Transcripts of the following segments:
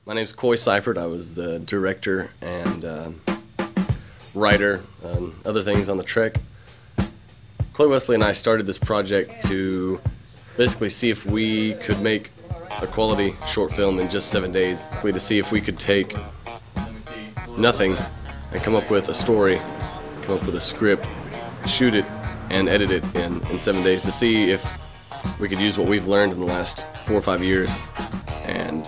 My name's Coy Seifert. I was the director and writer, other things on the Trek. Chloe Wesley and I started this project to basically see if we could make a quality short film in just 7 days. To see if we could take nothing and come up with a story, come up with a script, shoot it, and edit it in 7 days to see if we could use what we've learned in the last 4 or 5 years and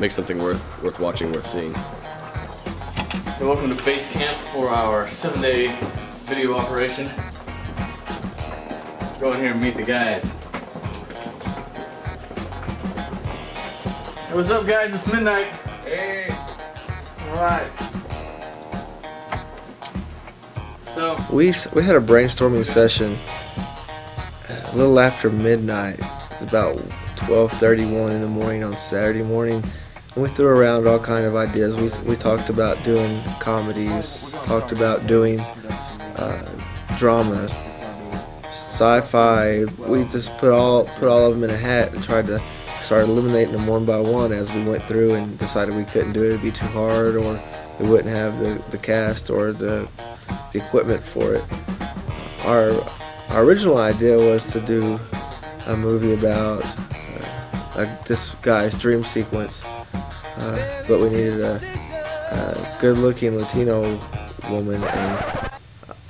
make something worth watching, worth seeing. Hey, welcome to base camp for our 7-day video operation. Go in here and meet the guys. Hey, what's up, guys? It's midnight. Hey. All right. So we had a brainstorming session a little after midnight. It was about 12:31 in the morning on Saturday morning. And we threw around all kind of ideas. We talked about doing comedies, talked about doing drama, sci-fi. We just put all of them in a hat and tried to start eliminating them one by one as we went through, and decided we couldn't do it. It'd be too hard, or we wouldn't have the cast or the equipment for it. Our original idea was to do a movie about this guy's dream sequence, but we needed a good-looking Latino woman,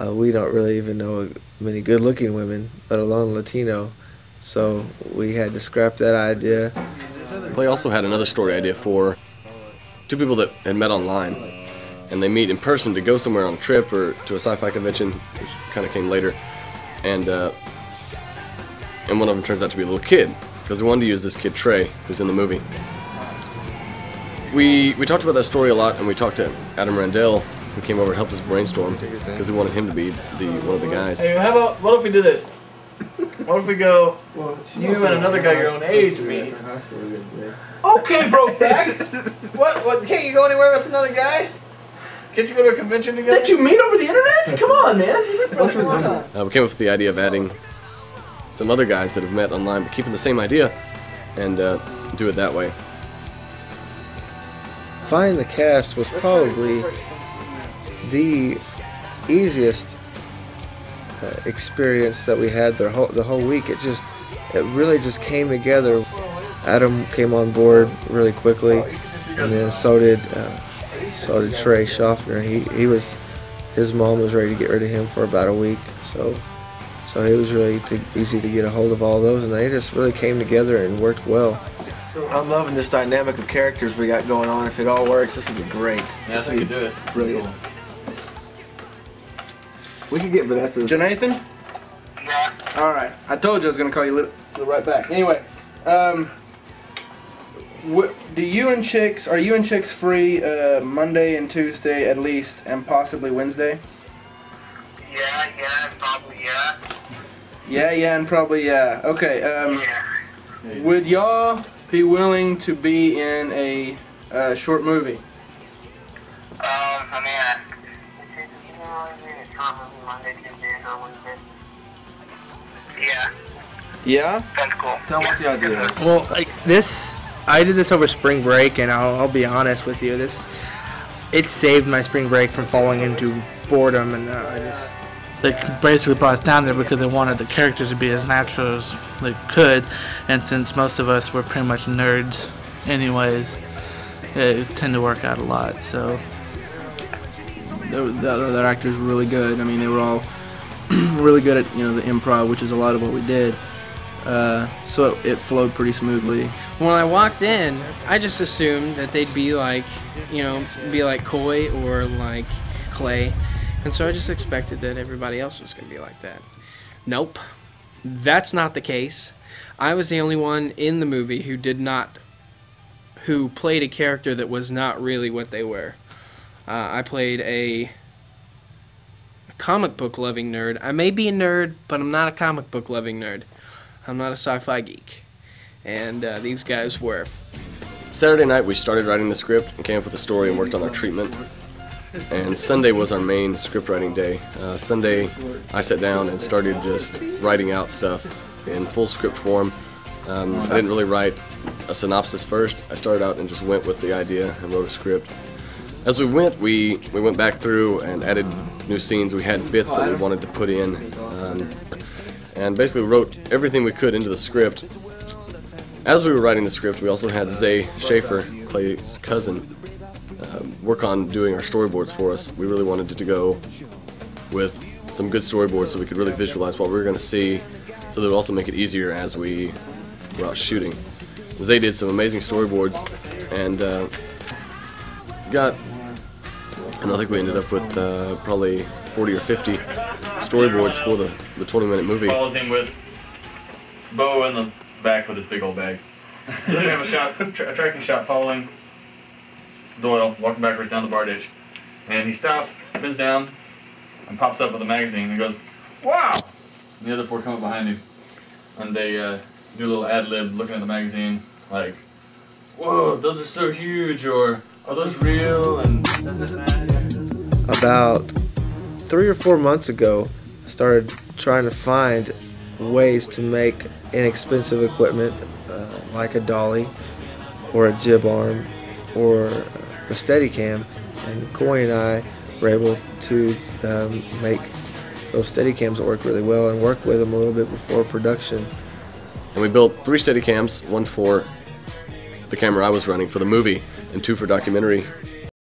and we don't really even know many good-looking women, let alone Latino, so we had to scrap that idea. Clay also had another story idea for two people that had met online, and they meet in person to go somewhere on a trip or to a sci-fi convention, which kind of came later, and one of them turns out to be a little kid, because we wanted to use this kid Trey, who's in the movie. We talked about that story a lot, and we talked to Adam Randell, who came over and helped us brainstorm, because we wanted him to be one of the guys. Hey, how about, what if we do this? What if we go, you and another guy your own age meet? Okay, Brokeback! What, can't you go anywhere with another guy? Can't you go to a convention together? Did you meet over the internet? Come on, man. You've been friends for a long time. We came up with the idea of adding some other guys that have met online, but keeping the same idea, and do it that way. Finding the cast was probably the easiest experience that we had the whole week. It really just came together. Adam came on board really quickly, and then so did Trey Schaffner. His mom was ready to get rid of him for about a week, so it was really easy to get a hold of all those, and they just really came together and worked well. I'm loving this dynamic of characters we got going on. If it all works, this would be great. Yeah, I think we can do it. Brilliant. We can get Vanessa. Jonathan? Yeah. Alright. I told you I was going to call you right back. Anyway, are you and Chicks free Monday and Tuesday at least, and possibly Wednesday? Yeah, probably, yeah. Yeah, and probably, yeah. Okay, Yeah. would y'all be willing to be in a short movie? I mean, you know, it's short movie Monday, Tuesday, or Wednesday. Yeah, Yeah? that's cool. Tell me what the idea is. Well, I did this over spring break, and I'll be honest with you, it saved my spring break from falling into boredom, and they basically brought us down there because they wanted the characters to be as natural as they could, and since most of us were pretty much nerds anyways, it tended to work out a lot. So the other actors were really good. I mean, they were all really good at the improv, which is a lot of what we did. So it flowed pretty smoothly. When I walked in, I just assumed that they'd be like, be like Coy or like Clay, and so I just expected that everybody else was going to be like that. Nope, that's not the case. I was the only one in the movie who played a character that was not really what they were. I played a comic book loving nerd. I may be a nerd, but I'm not a comic book loving nerd. I'm not a sci-fi geek. And these guys were. Saturday night we started writing the script and came up with a story and worked on our treatment. And Sunday was our main script writing day. Sunday I sat down and started just writing out stuff in full script form. I didn't really write a synopsis first. I started out and just went with the idea and wrote a script. As we went back through and added new scenes. We had bits that we wanted to put in, and basically wrote everything we could into the script. As we were writing the script, we also had Zay Schaefer, Clay's cousin, work on doing our storyboards for us. We really wanted it to go with some good storyboards so we could really visualize what we were going to see, so that would also make it easier as we were out shooting. Zay did some amazing storyboards, and I think we ended up with probably 40 or 50 storyboards for the 20-minute movie. Follows him with Bo in the back with his big old bag. So then we have a shot, a tracking shot following Doyle walking backwards down the bar ditch, and he stops, bends down, and pops up with a magazine and goes, "Wow!" And the other four come up behind him, and they do a little ad lib looking at the magazine, like, "Whoa, those are so huge," or "Are those real?" And about 3 or 4 months ago, I started trying to find ways to make inexpensive equipment like a dolly or a jib arm or a Steadicam, and Coy and I were able to make those Steadicams that work really well and work with them a little bit before production. And we built 3 Steadicams, one for the camera I was running for the movie and 2 for documentary